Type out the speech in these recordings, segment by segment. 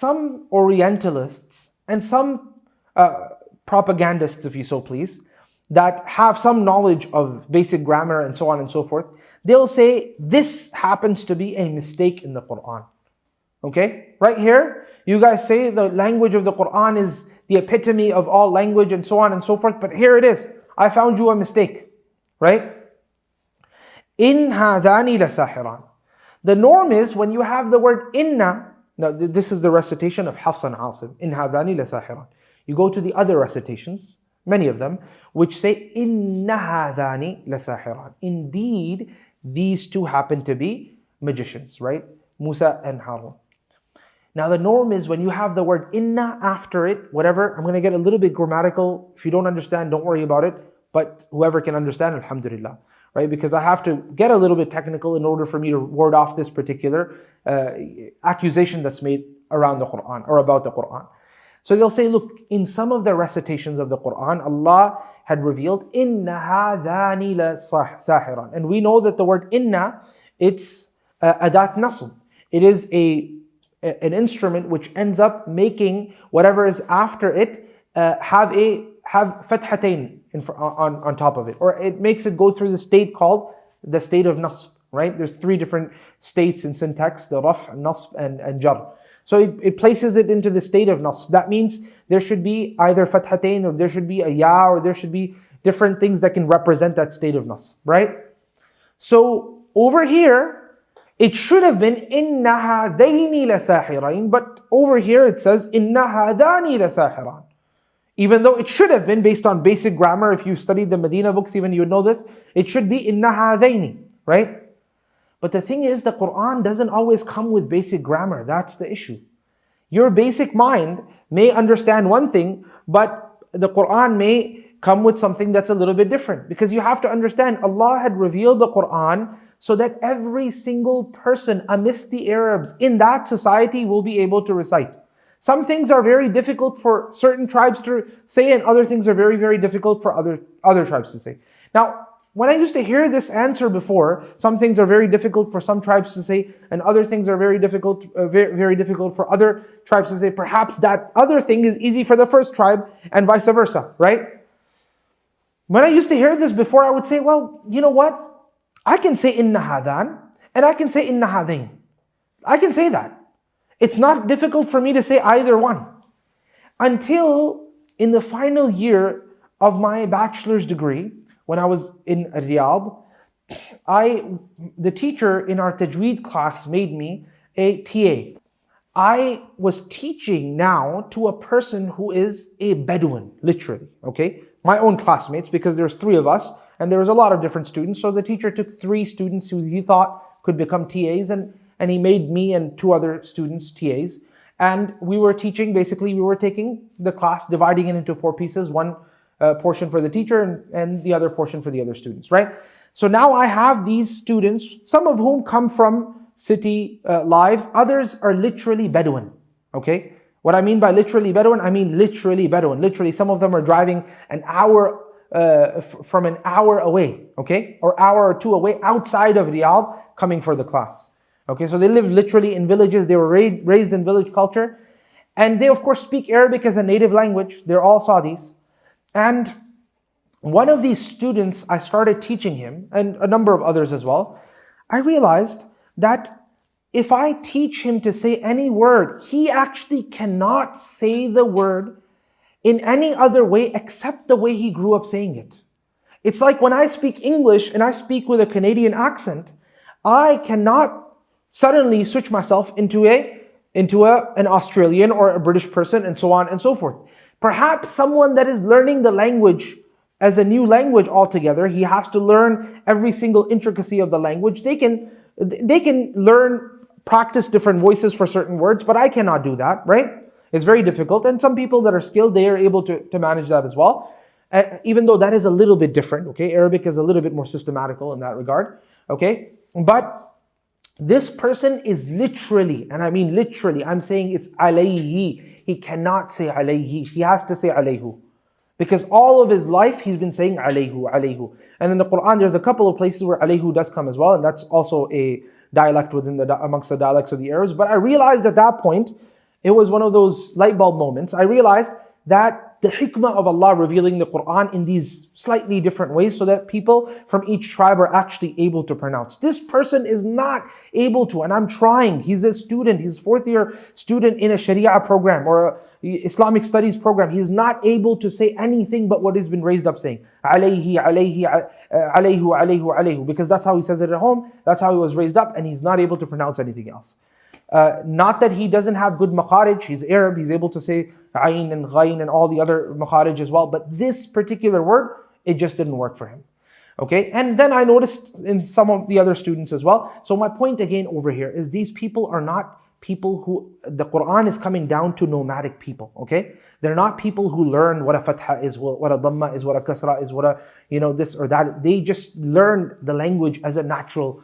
some Orientalists and some propagandists, if you so please, that have some knowledge of basic grammar and so on and so forth, they'll say this happens to be a mistake in the Quran. Okay? Right here, you guys say the language of the Quran is the epitome of all language and so on and so forth, but here it is. I found you a mistake. Right? In hadani lasahiran. The norm is when you have the word inna, now this is the recitation of Hafs and Asim, in hadani lasahiran. You go to the other recitations, many of them, which say inna hadani lasahiran. Indeed, these two happen to be magicians, right? Musa and Harun. Now the norm is when you have the word inna after it, whatever, I'm going to get a little bit grammatical. If you don't understand, don't worry about it. But whoever can understand, alhamdulillah. Right? Because I have to get a little bit technical in order for me to ward off this particular accusation that's made around the Quran or about the Quran. So they'll say, look, in some of the recitations of the Quran, Allah had revealed, inna hadani la sahiran. And we know that the word inna, it's adat nasb. It is an instrument which ends up making whatever is after it have fathatain on top of it, or it makes it go through the state called the state of nasb, right? There's three different states in syntax, the raf, nasb, and jar. So it places it into the state of nasb. That means there should be either fathatain, or there should be a ya, or there should be different things that can represent that state of nasb, right? So over here, it should have been inna hadaini lasahirain, but over here it says inna hadani lasahiran. Even though it should have been based on basic grammar, if you studied the Medina books, even you would know this, it should be inna hadaini, right? But the thing is, the Quran doesn't always come with basic grammar. That's the issue. Your basic mind may understand one thing, but the Quran may come with something that's a little bit different. Because you have to understand, Allah had revealed the Quran so that every single person amidst the Arabs in that society will be able to recite. Some things are very difficult for certain tribes to say, and other things are very, very difficult for other tribes to say. Now, when I used to hear this answer before, some things are very difficult for some tribes to say, and other things are very difficult for other tribes to say. Perhaps that other thing is easy for the first tribe, and vice versa, right? When I used to hear this before, I would say, well, you know what? I can say inna hadan, and I can say inna hadain. I can say that. It's not difficult for me to say either one. Until in the final year of my bachelor's degree, when I was in Riyadh, the teacher in our tajweed class made me a TA. I was teaching now to a person who is a Bedouin, literally, okay? My own classmates, because there's 3 of us, and there was a lot of different students, so the teacher took 3 students who he thought could become TAs, and he made me and 2 other students TAs. And we were teaching, basically we were taking the class, dividing it into 4 pieces, one portion for the teacher and the other portion for the other students, right? So now I have these students, some of whom come from city lives, others are literally Bedouin, okay? What I mean by literally Bedouin, I mean literally Bedouin. Literally, some of them are driving an hour from an hour away, okay? Or hour or 2 away outside of Riyadh coming for the class. Okay, so they live literally in villages. They were raised in village culture. And they, of course, speak Arabic as a native language. They're all Saudis. And one of these students, I started teaching him, and a number of others as well. I realized that if I teach him to say any word, he actually cannot say the word in any other way except the way he grew up saying it. It's like when I speak English and I speak with a Canadian accent, I cannot suddenly switch myself into an Australian or a British person and so on and so forth. Perhaps someone that is learning the language as a new language altogether, he has to learn every single intricacy of the language. They can practice different voices for certain words, but I cannot do that, right? It's very difficult. And some people that are skilled, they are able to manage that as well. Even though that is a little bit different, okay? Arabic is a little bit more systematical in that regard, okay? But this person is literally, and I mean literally, I'm saying it's alayhi. He cannot say alayhi. He has to say alayhu. Because all of his life, he's been saying alayhu, alayhu. And in the Quran, there's a couple of places where alayhu does come as well, and that's also a dialect amongst the dialects of the Arabs. But I realized at that point, it was one of those light bulb moments. I realized that the hikmah of Allah revealing the Quran in these slightly different ways so that people from each tribe are actually able to pronounce. This person is not able to, and I'm trying. He's a student, he's a fourth year student in a Sharia program or a Islamic studies program. He's not able to say anything but what has been raised up saying. Alayhi, alayhi, alayhu, alayhu, alayhu. Because that's how he says it at home, that's how he was raised up, and he's not able to pronounce anything else. Not that he doesn't have good makharij, he's Arab, he's able to say ayn and ghayn and all the other makharij as well, but this particular word, it just didn't work for him. Okay, and then I noticed in some of the other students as well. So my point again over here is these people are not people who, the Quran is coming down to nomadic people, okay? They're not people who learn what a fatha is, what a dhamma is, what a kasra is, what a, this or that. They just learn the language as a natural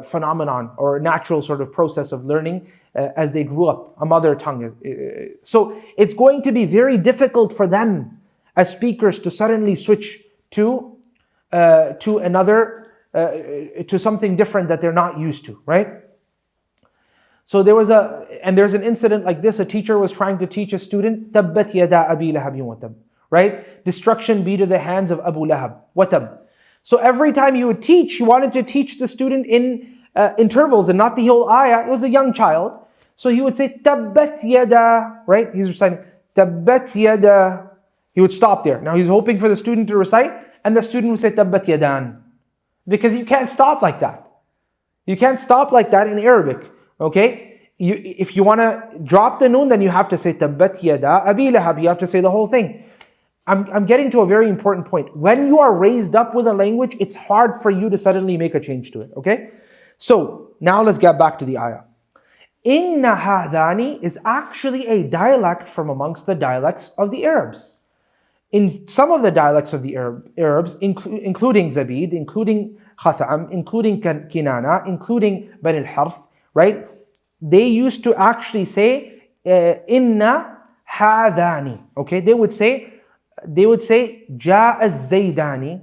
phenomenon or a natural sort of process of learning as they grew up, a mother tongue. So it's going to be very difficult for them as speakers to suddenly switch to another, to something different that they're not used to, right? So there's an incident like this. A teacher was trying to teach a student, Tabbat yada Abi Lahabin wa tab, right? Destruction be to the hands of Abu Lahab, wa tab. So every time he would teach, he wanted to teach the student in intervals and not the whole ayah. It was a young child. So he would say, Tabbat yada, right? He's reciting, Tabbat yada. He would stop there. Now he's hoping for the student to recite, and the student would say, Tabbat yadan. Because you can't stop like that. You can't stop like that in Arabic, okay? If you want to drop the noon, then you have to say, Tabbat yada Abi Lahab. You have to say the whole thing. I'm getting to a very important point. When you are raised up with a language, it's hard for you to suddenly make a change to it, okay? So, now let's get back to the ayah. Inna hadani is actually a dialect from amongst the dialects of the Arabs. In some of the dialects of the Arabs, including Zabid, including Khatham, including Kinana, including Bani al-Harf, right? They used to actually say, Inna hadani, okay? They would say, جاء الزيداني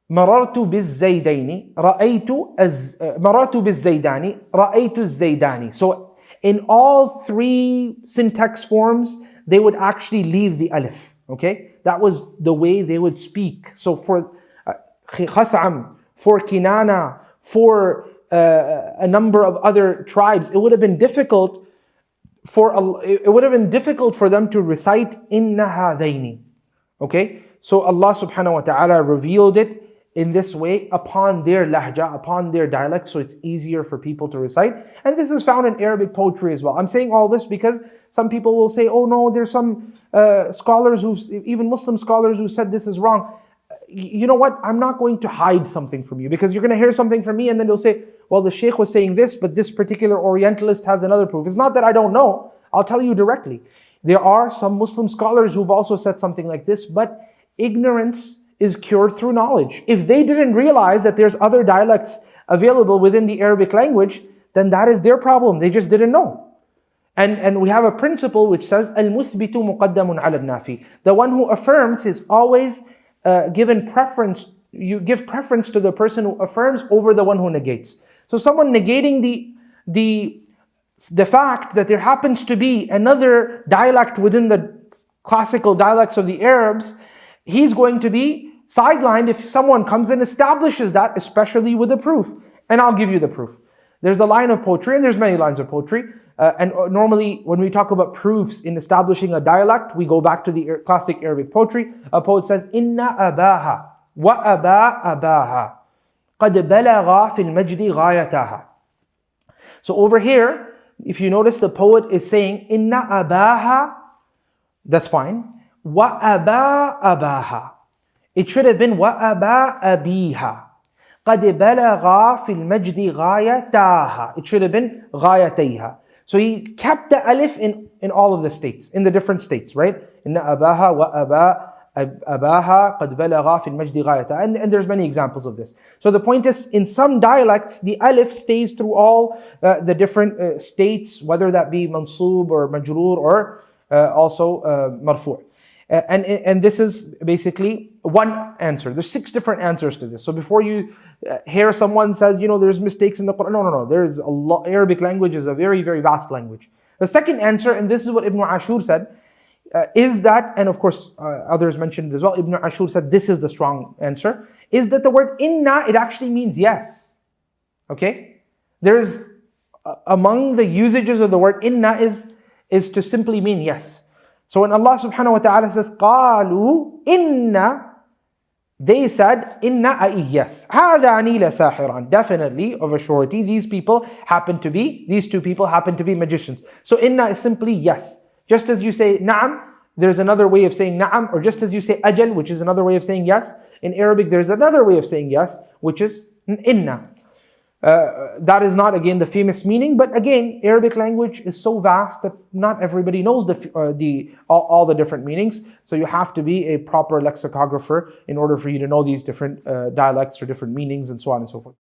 مررت بالزيدين مررت بالزيداني رأيت الزيداني. So in all three syntax forms, they would actually leave the alif, okay? That was the way they would speak. So for Khatham, for Kinana, for a number of other tribes, it would have been difficult for them to recite inna hadaini. Okay? So Allah subhanahu wa ta'ala revealed it in this way upon their lahja, upon their dialect, so it's easier for people to recite. And this is found in Arabic poetry as well. I'm saying all this because some people will say, oh no, there's some scholars even Muslim scholars who said this is wrong. You know what? I'm not going to hide something from you, because you're going to hear something from me and then you'll say, well, the Shaykh was saying this, but this particular Orientalist has another proof. It's not that I don't know. I'll tell you directly. There are some Muslim scholars who've also said something like this, but ignorance is cured through knowledge. If they didn't realize that there's other dialects available within the Arabic language, then that is their problem. They just didn't know. And we have a principle which says, Al-muthbitu muqaddamun ala nafi. The one who affirms is always given preference. You give preference to the person who affirms over the one who negates. So someone negating the fact that there happens to be another dialect within the classical dialects of the Arabs, he's going to be sidelined if someone comes and establishes that, especially with a proof. And I'll give you the proof. There's a line of poetry, and there's many lines of poetry. And normally when we talk about proofs in establishing a dialect, we go back to the classic Arabic poetry. A poet says, Inna abaha wa aba abaha qad balagha fil majdi ghayataha. So over here, if you notice, the poet is saying, Inna abaha, that's fine. Wa aba abaha. It should have been wa aba abiha. قد بلغ في المجد غايتاها. It should have been غايتيها. So he kept the alif in all of the states, in the different states, right? Inna abaha wa aba abaha قد بلغ في المجد غايتاها. And there's many examples of this. So the point is, in some dialects, the alif stays through all the different states, whether that be mansoob or majroor or also marfu'. And this is basically one answer. There's 6 different answers to this. So before you hear someone says, there's mistakes in the Quran. No. There is a lot. Arabic language is a very, very vast language. The second answer, and this is what Ibn Ashur said, is that, and of course others mentioned it as well, Ibn Ashur said this is the strong answer, is that the word inna, it actually means yes. Okay? There's, among the usages of the word inna is to simply mean yes. So when Allah subhanahu wa ta'ala says, قَالُوا inna, they said, inna ay yes. هَذَانِ لَسَاحِرًا. Definitely, of a surety, these two people happen to be magicians. So inna is simply yes. Just as you say na'am, there's another way of saying na'am, or just as you say ajal, which is another way of saying yes. In Arabic, there's another way of saying yes, which is inna. That is not, again, the famous meaning, but again, Arabic language is so vast that not everybody knows all the different meanings. So you have to be a proper lexicographer in order for you to know these different dialects or different meanings and so on and so forth.